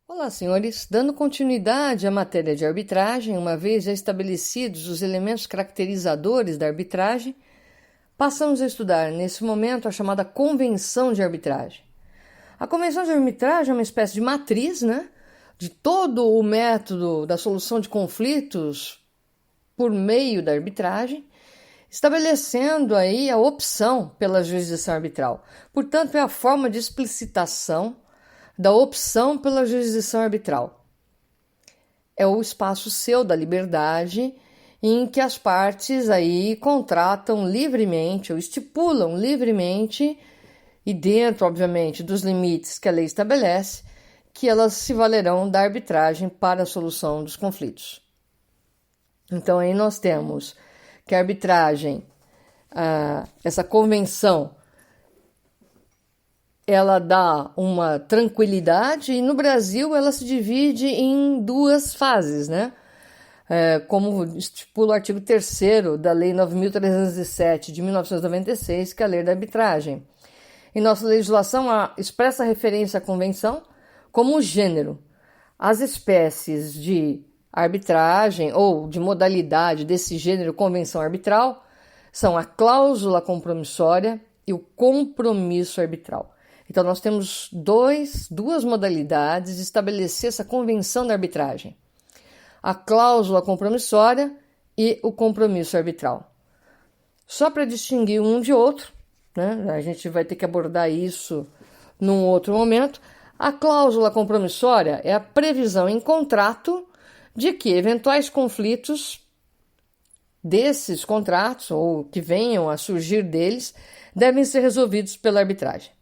Olá, senhores. Dando continuidade à matéria de arbitragem, uma vez já estabelecidos os elementos caracterizadores da arbitragem, passamos a estudar nesse momento a chamada convenção de arbitragem. A convenção de arbitragem é uma espécie de matriz, de todo o método da solução de conflitos por meio da arbitragem, estabelecendo aí a opção pela jurisdição arbitral. Portanto, é a forma de explicitação da opção pela jurisdição arbitral. É o espaço seu da liberdade em que as partes aí contratam livremente ou estipulam livremente e dentro, obviamente, dos limites que a lei estabelece, que elas se valerão da arbitragem para a solução dos conflitos. Então aí nós temos que a arbitragem, essa convenção, ela dá uma tranquilidade e no Brasil ela se divide em duas fases, como estipula o artigo 3º da Lei 9.307 de 1996, que é a Lei da Arbitragem. Em nossa legislação há expressa referência à convenção como gênero. As espécies de arbitragem ou de modalidade desse gênero convenção arbitral são a cláusula compromissória e o compromisso arbitral. Então, nós temos duas modalidades de estabelecer essa convenção da arbitragem: a cláusula compromissória e o compromisso arbitral. Só para distinguir um de outro, a gente vai ter que abordar isso num outro momento. A cláusula compromissória é a previsão em contrato de que eventuais conflitos desses contratos, ou que venham a surgir deles, devem ser resolvidos pela arbitragem.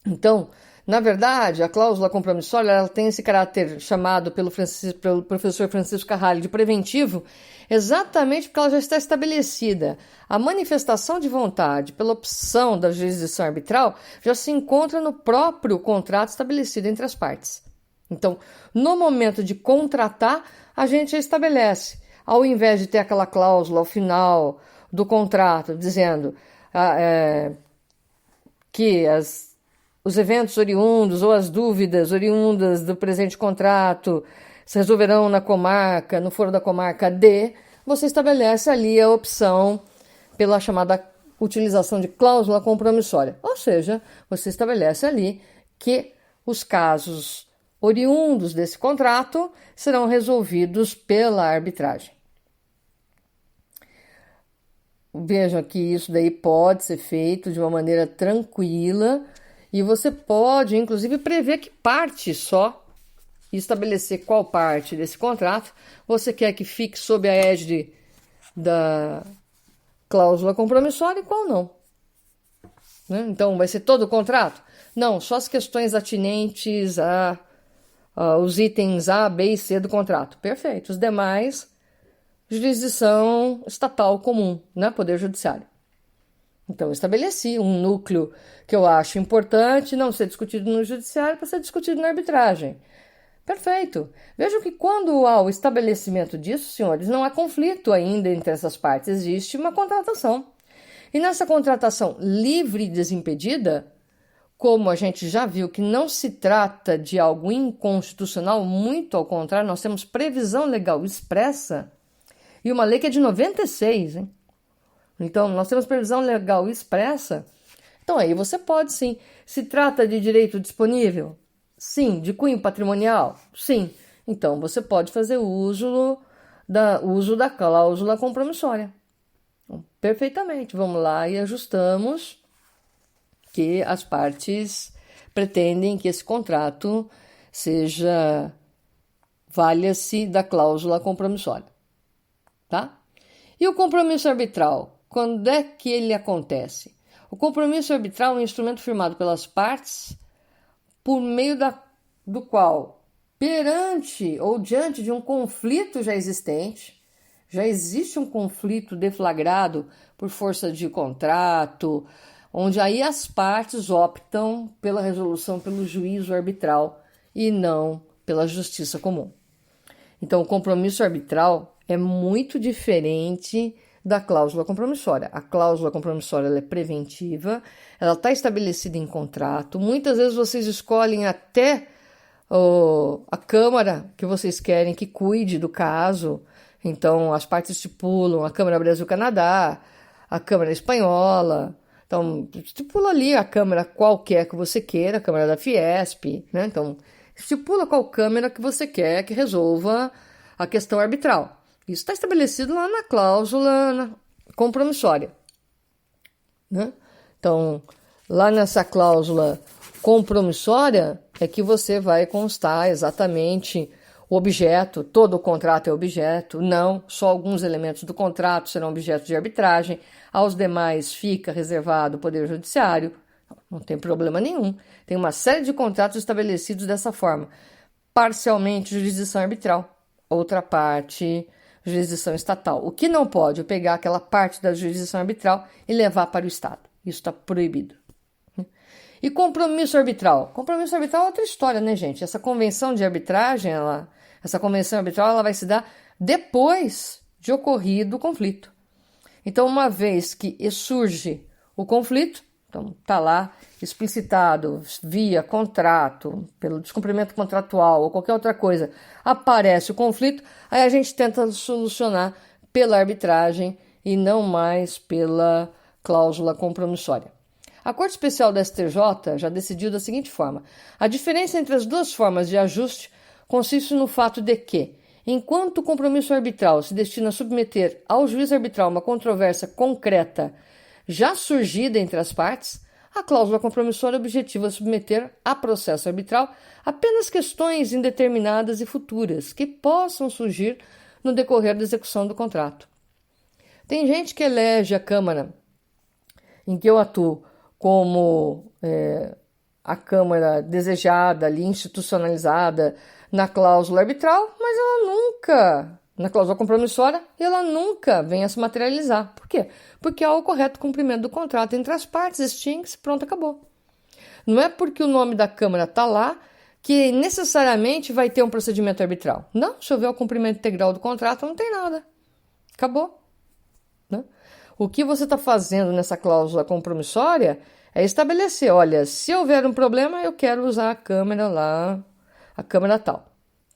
Então, na verdade, a cláusula compromissória ela tem esse caráter chamado pelo professor Francisco Carralho de preventivo, exatamente porque ela já está estabelecida. A manifestação de vontade pela opção da jurisdição arbitral já se encontra no próprio contrato estabelecido entre as partes. Então, no momento de contratar, a gente já estabelece, ao invés de ter aquela cláusula ao final do contrato dizendo que os eventos oriundos ou as dúvidas oriundas do presente contrato se resolverão na comarca, no foro da comarca D, você estabelece ali a opção pela chamada utilização de cláusula compromissória. Ou seja, você estabelece ali que os casos oriundos desse contrato serão resolvidos pela arbitragem. Vejam que isso daí pode ser feito de uma maneira tranquila, e você pode, inclusive, prever que parte só e estabelecer qual parte desse contrato você quer que fique sob a égide da cláusula compromissória e qual não. Então, vai ser todo o contrato? Não, só as questões atinentes aos itens A, B e C do contrato. Perfeito. Os demais, jurisdição estatal comum, Poder Judiciário. Então, eu estabeleci um núcleo que eu acho importante não ser discutido no judiciário para ser discutido na arbitragem. Perfeito. Vejam que quando há o estabelecimento disso, senhores, não há conflito ainda entre essas partes. Existe uma contratação. E nessa contratação livre e desimpedida, como a gente já viu que não se trata de algo inconstitucional, muito ao contrário, nós temos previsão legal expressa e uma lei que é de 96, hein? Então, nós temos previsão legal expressa. Então, aí você pode, sim. Se trata de direito disponível? Sim. De cunho patrimonial? Sim. Então, você pode fazer uso da cláusula compromissória. Então, perfeitamente. Vamos lá e ajustamos que as partes pretendem que esse contrato valha-se da cláusula compromissória. Tá? E o compromisso arbitral? Quando é que ele acontece? O compromisso arbitral é um instrumento firmado pelas partes por meio do qual, perante ou diante de um conflito já existente, já existe um conflito deflagrado por força de contrato, onde aí as partes optam pela resolução pelo juízo arbitral e não pela justiça comum. Então, o compromisso arbitral é muito diferente da cláusula compromissória. A cláusula compromissória ela é preventiva, ela está estabelecida em contrato. Muitas vezes vocês escolhem até a Câmara que vocês querem que cuide do caso. Então, as partes estipulam a Câmara Brasil-Canadá, a Câmara Espanhola. Então, estipula ali a Câmara qualquer que você queira, a Câmara da Fiesp, né? Então, estipula qual Câmara que você quer que resolva a questão arbitral. Isso está estabelecido lá na cláusula compromissória, né? Então, lá nessa cláusula compromissória é que você vai constar exatamente o objeto, todo o contrato é objeto, não, só alguns elementos do contrato serão objeto de arbitragem, aos demais fica reservado o Poder Judiciário, não tem problema nenhum. Tem uma série de contratos estabelecidos dessa forma, parcialmente jurisdição arbitral, outra parte jurisdição estatal. O que não pode é pegar aquela parte da jurisdição arbitral e levar para o Estado, isso está proibido. E compromisso arbitral? Compromisso arbitral é outra história, né, gente? Essa convenção de arbitragem, essa convenção arbitral, ela vai se dar depois de ocorrido o conflito. Então, uma vez que surge o conflito, então está lá explicitado via contrato, pelo descumprimento contratual ou qualquer outra coisa, aparece o conflito, aí a gente tenta solucionar pela arbitragem e não mais pela cláusula compromissória. A Corte Especial da STJ já decidiu da seguinte forma: a diferença entre as duas formas de ajuste consiste no fato de que, enquanto o compromisso arbitral se destina a submeter ao juiz arbitral uma controvérsia concreta já surgida entre as partes, a cláusula compromissória objetiva submeter a processo arbitral apenas questões indeterminadas e futuras que possam surgir no decorrer da execução do contrato. Tem gente que elege a Câmara em que eu atuo como a Câmara desejada, ali, institucionalizada na cláusula arbitral, mas ela nunca, na cláusula compromissória, ela nunca vem a se materializar. Por quê? Porque há o correto cumprimento do contrato entre as partes, extingue-se, pronto, acabou. Não é porque o nome da Câmara está lá que necessariamente vai ter um procedimento arbitral. Não, se houver o cumprimento integral do contrato, não tem nada. Acabou. Né? O que você está fazendo nessa cláusula compromissória é estabelecer, olha, se houver um problema, eu quero usar a Câmara lá, a Câmara tal.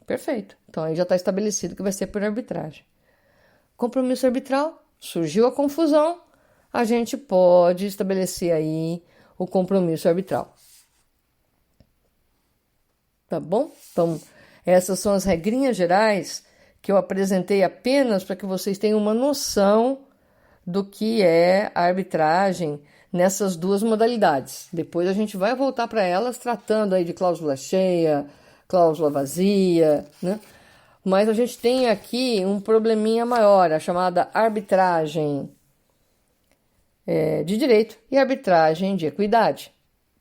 Perfeito. Então, aí já está estabelecido que vai ser por arbitragem. Compromisso arbitral, surgiu a confusão, a gente pode estabelecer aí o compromisso arbitral. Tá bom? Então, essas são as regrinhas gerais que eu apresentei apenas para que vocês tenham uma noção do que é a arbitragem nessas duas modalidades. Depois a gente vai voltar para elas tratando aí de cláusula cheia, cláusula vazia, né? Mas a gente tem aqui um probleminha maior, a chamada arbitragem de direito e arbitragem de equidade.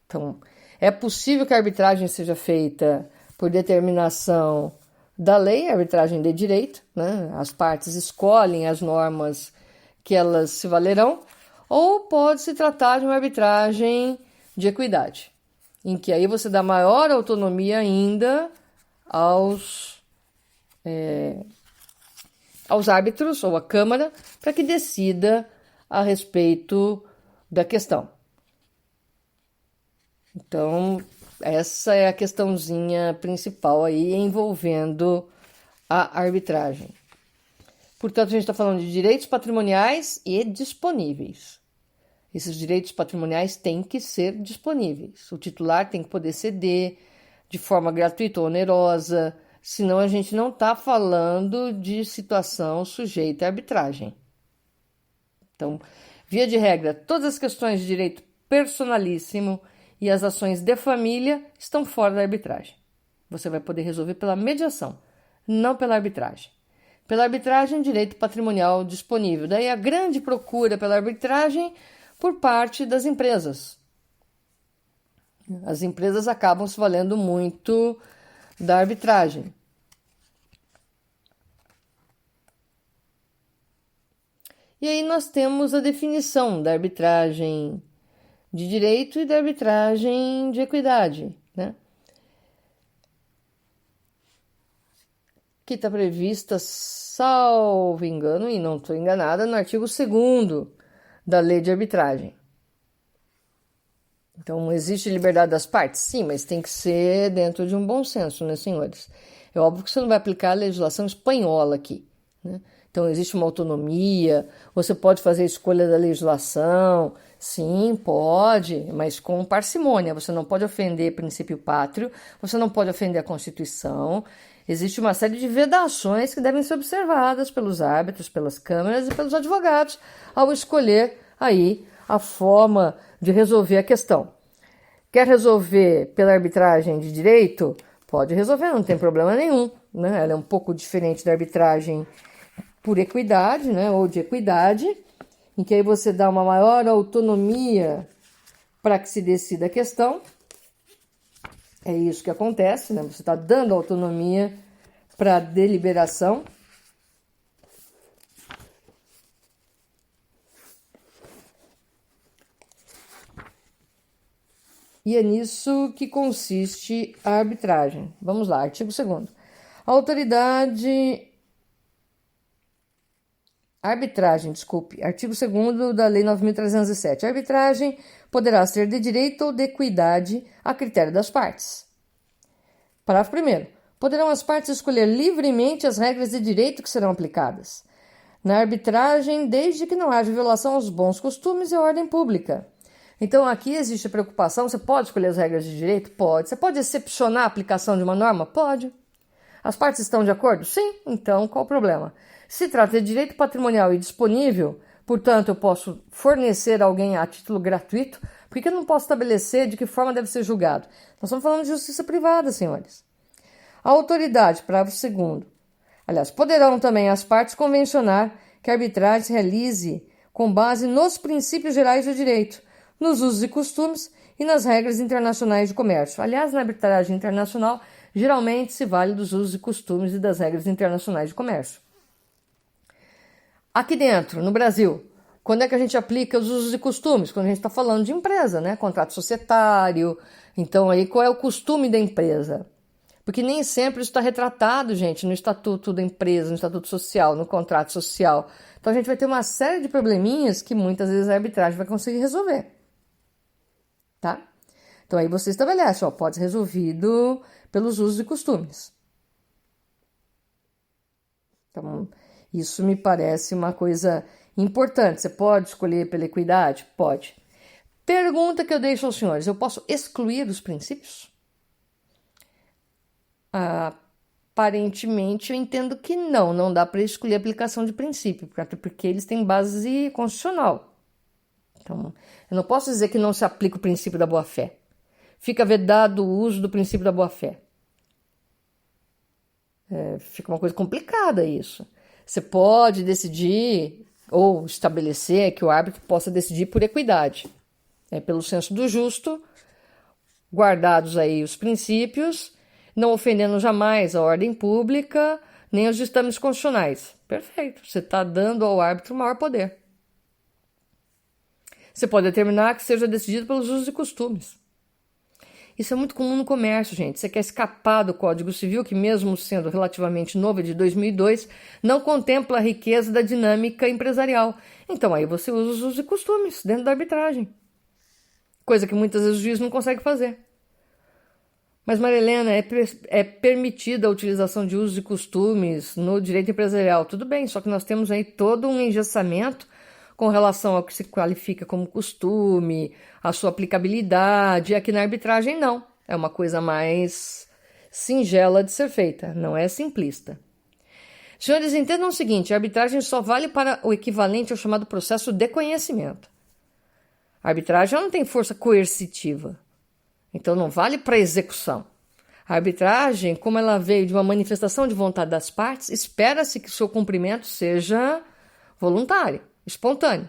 Então, é possível que a arbitragem seja feita por determinação da lei, arbitragem de direito, né? As partes escolhem as normas que elas se valerão, ou pode se tratar de uma arbitragem de equidade, em que aí você dá maior autonomia ainda aos árbitros ou à Câmara para que decida a respeito da questão. Então, essa é a questãozinha principal aí envolvendo a arbitragem. Portanto, a gente está falando de direitos patrimoniais e disponíveis. Esses direitos patrimoniais têm que ser disponíveis. O titular tem que poder ceder de forma gratuita ou onerosa, senão a gente não está falando de situação sujeita à arbitragem. Então, via de regra, todas as questões de direito personalíssimo e as ações de família estão fora da arbitragem. Você vai poder resolver pela mediação, não pela arbitragem. Pela arbitragem, direito patrimonial disponível. Daí a grande procura pela arbitragem por parte das empresas. As empresas acabam se valendo muito da arbitragem. E aí nós temos a definição da arbitragem de direito e da arbitragem de equidade, né? Que está prevista, salvo engano, e não estou enganada, no artigo 2º da Lei de Arbitragem. Então, existe liberdade das partes? Sim, mas tem que ser dentro de um bom senso, né, senhores? É óbvio que você não vai aplicar a legislação espanhola aqui, né? Então, existe uma autonomia, você pode fazer a escolha da legislação, sim, pode, mas com parcimônia. Você não pode ofender princípio pátrio, você não pode ofender a Constituição. Existe uma série de vedações que devem ser observadas pelos árbitros, pelas câmaras e pelos advogados ao escolher aí a forma de resolver a questão. Quer resolver pela arbitragem de direito? Pode resolver, não tem problema nenhum, né? Ela é um pouco diferente da arbitragem por equidade, né? Ou de equidade, em que aí você dá uma maior autonomia para que se decida a questão. É isso que acontece, né? Você está dando autonomia para a deliberação. E é nisso que consiste a arbitragem. Vamos lá, artigo 2º. A autoridade... Artigo 2º da Lei 9.307. A arbitragem poderá ser de direito ou de equidade a critério das partes. Parágrafo 1º. Poderão as partes escolher livremente as regras de direito que serão aplicadas na arbitragem, desde que não haja violação aos bons costumes e à ordem pública. Então, aqui existe a preocupação, você pode escolher as regras de direito? Pode. Você pode excepcionar a aplicação de uma norma? Pode. As partes estão de acordo? Sim. Então, qual o problema? Se trata de direito patrimonial e disponível, portanto, eu posso fornecer a alguém a título gratuito, por que eu não posso estabelecer de que forma deve ser julgado? Nós estamos falando de justiça privada, senhores. A autoridade, parágrafo 2º. Aliás, poderão também as partes convencionar que a arbitragem se realize com base nos princípios gerais do direito, nos usos e costumes e nas regras internacionais de comércio. Aliás, na arbitragem internacional, geralmente se vale dos usos e costumes e das regras internacionais de comércio. Aqui dentro, no Brasil, quando é que a gente aplica os usos e costumes? Quando a gente está falando de empresa, né? Contrato societário. Então, aí, qual é o costume da empresa? Porque nem sempre isso está retratado, gente, no estatuto da empresa, no estatuto social, no contrato social. Então, a gente vai ter uma série de probleminhas que muitas vezes a arbitragem vai conseguir resolver. Tá? Então, aí você estabelece, ó, pode ser resolvido pelos usos e costumes. Então, isso me parece uma coisa importante. Você pode escolher pela equidade? Pode. Pergunta que eu deixo aos senhores: eu posso excluir os princípios? Aparentemente, eu entendo que não dá para excluir a aplicação de princípio, porque eles têm base constitucional. Então, eu não posso dizer que não se aplica o princípio da boa-fé. Fica vedado o uso do princípio da boa-fé. Fica uma coisa complicada isso. Você pode decidir ou estabelecer que o árbitro possa decidir por equidade. Pelo senso do justo, guardados aí os princípios, não ofendendo jamais a ordem pública, nem os ditames constitucionais. Perfeito, você está dando ao árbitro maior poder. Você pode determinar que seja decidido pelos usos e costumes. Isso é muito comum no comércio, gente. Você quer escapar do Código Civil, que mesmo sendo relativamente novo, é de 2002, não contempla a riqueza da dinâmica empresarial. Então aí você usa os usos e costumes dentro da arbitragem. Coisa que muitas vezes o juiz não consegue fazer. Mas, Maria Helena, é permitida a utilização de usos e costumes no direito empresarial. Tudo bem, só que nós temos aí todo um engessamento com relação ao que se qualifica como costume, a sua aplicabilidade. E aqui na arbitragem, não. É uma coisa mais singela de ser feita, não é simplista. Senhores, entendam o seguinte: a arbitragem só vale para o equivalente ao chamado processo de conhecimento. A arbitragem não tem força coercitiva. Então, não vale para execução. A arbitragem, como ela veio de uma manifestação de vontade das partes, espera-se que o seu cumprimento seja voluntário, espontâneo.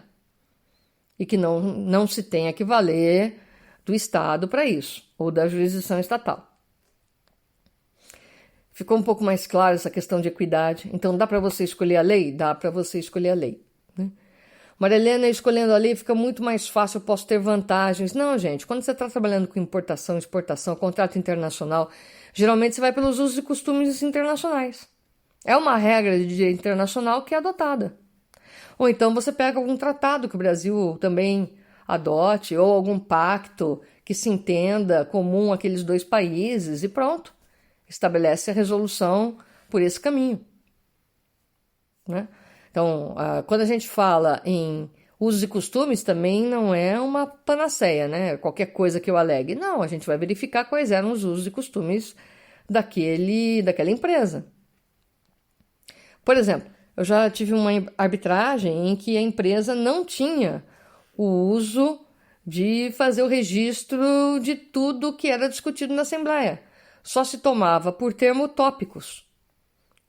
E que não se tenha que valer do Estado para isso, ou da jurisdição estatal. Ficou um pouco mais claro essa questão de equidade? Então, dá para você escolher a lei? Dá para você escolher a lei, né? Maria Helena, escolhendo a lei fica muito mais fácil, eu posso ter vantagens. Não, gente, quando você está trabalhando com importação, exportação, contrato internacional, geralmente você vai pelos usos e costumes internacionais. É uma regra de direito internacional que é adotada. Ou então você pega algum tratado que o Brasil também adote, ou algum pacto que se entenda comum àqueles dois países e pronto. Estabelece a resolução por esse caminho, né? Então, quando a gente fala em usos e costumes, também não é uma panaceia, né? Qualquer coisa que eu alegue. Não, a gente vai verificar quais eram os usos e costumes daquela empresa. Por exemplo, eu já tive uma arbitragem em que a empresa não tinha o uso de fazer o registro de tudo que era discutido na Assembleia. Só se tomava por termo tópicos.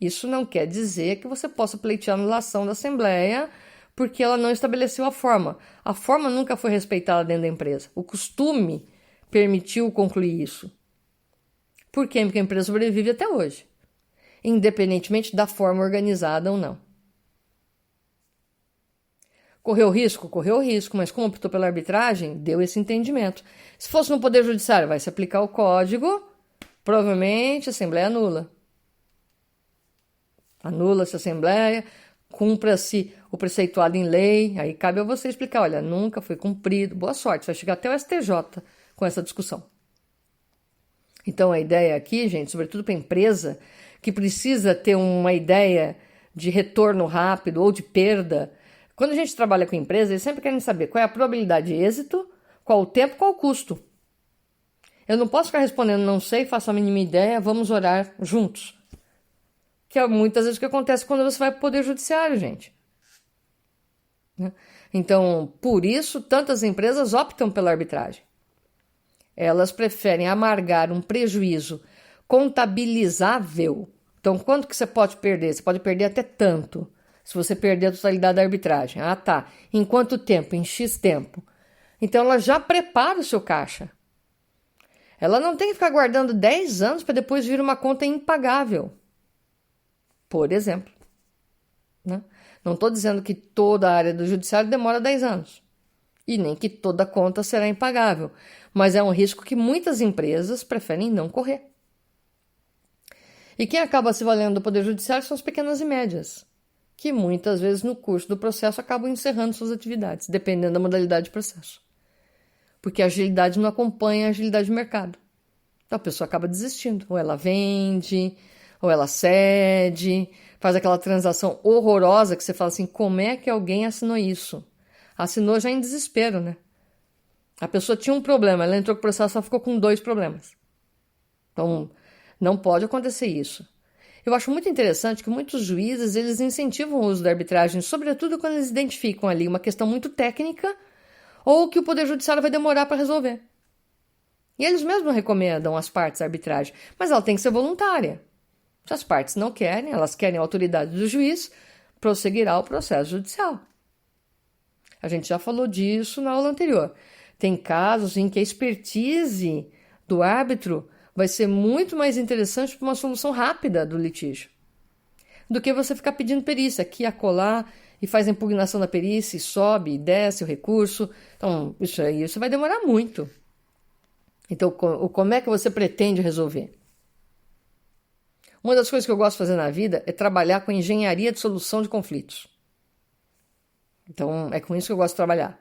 Isso não quer dizer que você possa pleitear a anulação da Assembleia porque ela não estabeleceu a forma. A forma nunca foi respeitada dentro da empresa. O costume permitiu concluir isso. Por quê? Porque a empresa sobrevive até hoje, independentemente da forma organizada ou não. Correu risco? Correu risco, mas como optou pela arbitragem, deu esse entendimento. Se fosse no Poder Judiciário, vai se aplicar o código, provavelmente a Assembleia anula. Anula-se a Assembleia, cumpra-se o preceituado em lei, aí cabe a você explicar, olha, nunca foi cumprido, boa sorte, vai chegar até o STJ com essa discussão. Então a ideia aqui, gente, sobretudo para a empresa, que precisa ter uma ideia de retorno rápido ou de perda. Quando a gente trabalha com empresa, eles sempre querem saber qual é a probabilidade de êxito, qual o tempo, qual o custo. Eu não posso ficar respondendo, não sei, faço a mínima ideia, vamos orar juntos. Que é muitas vezes o que acontece quando você vai para o Poder Judiciário, gente. Então, por isso, tantas empresas optam pela arbitragem. Elas preferem amargar um prejuízo contabilizável. Então, quanto que você pode perder? Você pode perder até tanto, se você perder a totalidade da arbitragem. Ah, tá. Em quanto tempo? Em X tempo. Então, ela já prepara o seu caixa. Ela não tem que ficar guardando 10 anos para depois vir uma conta impagável. Por exemplo, né? Não estou dizendo que toda a área do judiciário demora 10 anos. E nem que toda conta será impagável. Mas é um risco que muitas empresas preferem não correr. E quem acaba se valendo do Poder Judiciário são as pequenas e médias, que muitas vezes no curso do processo acabam encerrando suas atividades, dependendo da modalidade de processo. Porque a agilidade não acompanha a agilidade de mercado. Então a pessoa acaba desistindo. Ou ela vende, ou ela cede, faz aquela transação horrorosa que você fala assim, como é que alguém assinou isso? Assinou já em desespero, né? A pessoa tinha um problema, ela entrou com o processo, só ficou com 2 problemas. Então, não pode acontecer isso. Eu acho muito interessante que muitos juízes, eles incentivam o uso da arbitragem, sobretudo quando eles identificam ali uma questão muito técnica ou que o Poder Judiciário vai demorar para resolver. E eles mesmos recomendam às partes a arbitragem, mas ela tem que ser voluntária. Se as partes não querem, elas querem a autoridade do juiz, prosseguirá o processo judicial. A gente já falou disso na aula anterior. Tem casos em que a expertise do árbitro vai ser muito mais interessante para uma solução rápida do litígio do que você ficar pedindo perícia aqui, acolá, e faz a impugnação da perícia, e sobe, e desce o recurso. Então, isso vai demorar muito. Então, como é que você pretende resolver? Uma das coisas que eu gosto de fazer na vida é trabalhar com engenharia de solução de conflitos. Então, é com isso que eu gosto de trabalhar.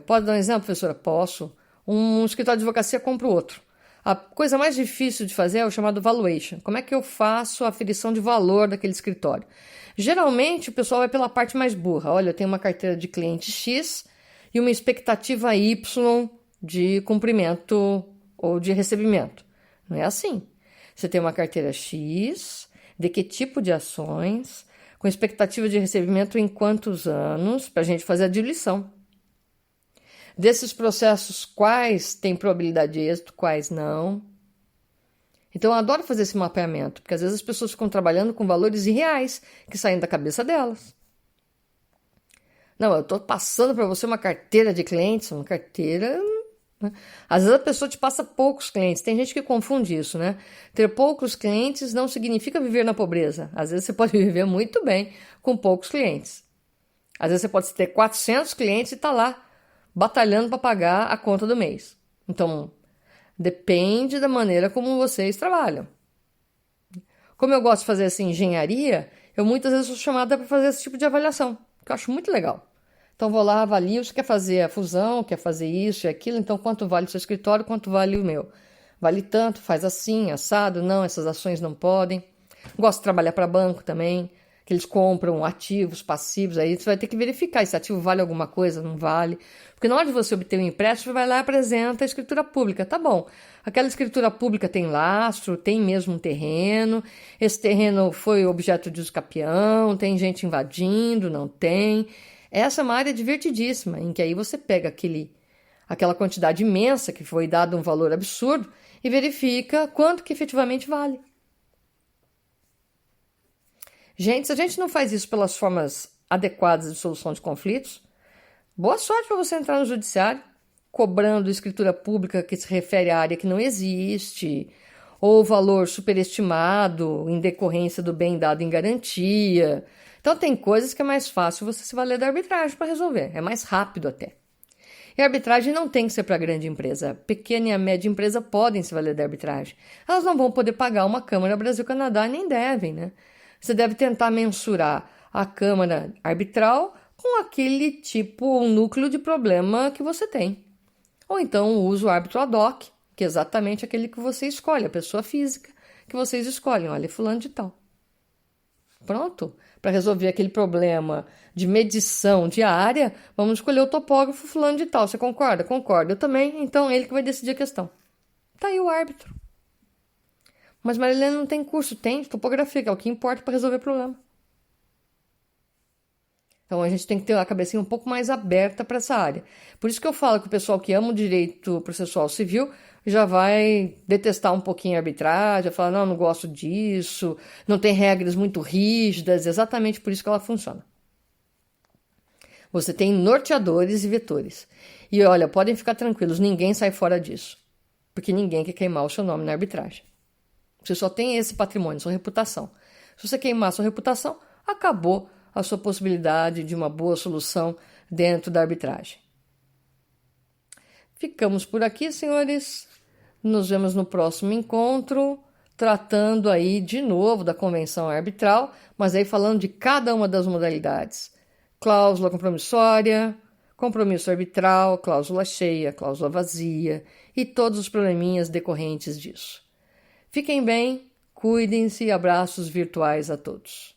Pode dar um exemplo, professora? Posso. Um escritório de advocacia compra o outro. A coisa mais difícil de fazer é o chamado valuation. Como é que eu faço a aferição de valor daquele escritório? Geralmente, o pessoal vai pela parte mais burra. Olha, eu tenho uma carteira de cliente X e uma expectativa Y de cumprimento ou de recebimento. Não é assim. Você tem uma carteira X, de que tipo de ações, com expectativa de recebimento em quantos anos, para a gente fazer a diluição. Desses processos, quais têm probabilidade de êxito, quais não. Então, eu adoro fazer esse mapeamento, porque às vezes as pessoas ficam trabalhando com valores irreais que saem da cabeça delas. Não, eu estou passando para você uma carteira de clientes, uma carteira... Né? Às vezes a pessoa te passa poucos clientes. Tem gente que confunde isso, né? Ter poucos clientes não significa viver na pobreza. Às vezes você pode viver muito bem com poucos clientes. Às vezes você pode ter 400 clientes e tá lá batalhando para pagar a conta do mês. Então, depende da maneira como vocês trabalham. Como eu gosto de fazer essa engenharia, eu muitas vezes sou chamada para fazer esse tipo de avaliação, que eu acho muito legal. Então vou lá, avalio, você quer fazer a fusão, quer fazer isso e aquilo, então quanto vale o seu escritório, quanto vale o meu? Vale tanto, faz assim, assado, não, essas ações não podem. Gosto de trabalhar para banco também, que eles compram ativos, passivos, aí você vai ter que verificar esse ativo vale alguma coisa, não vale. Porque na hora de você obter um empréstimo, você vai lá e apresenta a escritura pública. Tá bom, aquela escritura pública tem lastro, tem mesmo um terreno, esse terreno foi objeto de uso capião, tem gente invadindo, não tem. Essa é uma área divertidíssima, em que aí você pega aquela quantidade imensa que foi dado um valor absurdo e verifica quanto que efetivamente vale. Gente, se a gente não faz isso pelas formas adequadas de solução de conflitos, boa sorte para você entrar no judiciário, cobrando escritura pública que se refere à área que não existe, ou valor superestimado em decorrência do bem dado em garantia. Então tem coisas que é mais fácil você se valer da arbitragem para resolver, é mais rápido até. E a arbitragem não tem que ser para a grande empresa. A pequena e a média empresa podem se valer da arbitragem. Elas não vão poder pagar uma Câmara Brasil-Canadá, nem devem, né? Você deve tentar mensurar a Câmara arbitral com aquele tipo, um núcleo de problema que você tem. Ou então usa o árbitro ad hoc, que é exatamente aquele que você escolhe, a pessoa física que vocês escolhem. Olha, fulano de tal. Pronto. Para resolver aquele problema de medição de área, vamos escolher o topógrafo fulano de tal. Você concorda? Concordo. Eu também. Então, ele que vai decidir a questão. Tá aí o árbitro. Mas Marilena não tem curso. Tem topografia, que é o que importa para resolver o problema. Então, a gente tem que ter a cabecinha um pouco mais aberta para essa área. Por isso que eu falo que o pessoal que ama o direito processual civil já vai detestar um pouquinho a arbitragem, vai falar, não, não gosto disso, não tem regras muito rígidas, exatamente por isso que ela funciona. Você tem norteadores e vetores. E olha, podem ficar tranquilos, ninguém sai fora disso, porque ninguém quer queimar o seu nome na arbitragem. Você só tem esse patrimônio, sua reputação. Se você queimar sua reputação, acabou a sua possibilidade de uma boa solução dentro da arbitragem. Ficamos por aqui, senhores. Nos vemos no próximo encontro, tratando aí de novo da convenção arbitral, mas aí falando de cada uma das modalidades. Cláusula compromissória, compromisso arbitral, cláusula cheia, cláusula vazia e todos os probleminhas decorrentes disso. Fiquem bem, cuidem-se e abraços virtuais a todos.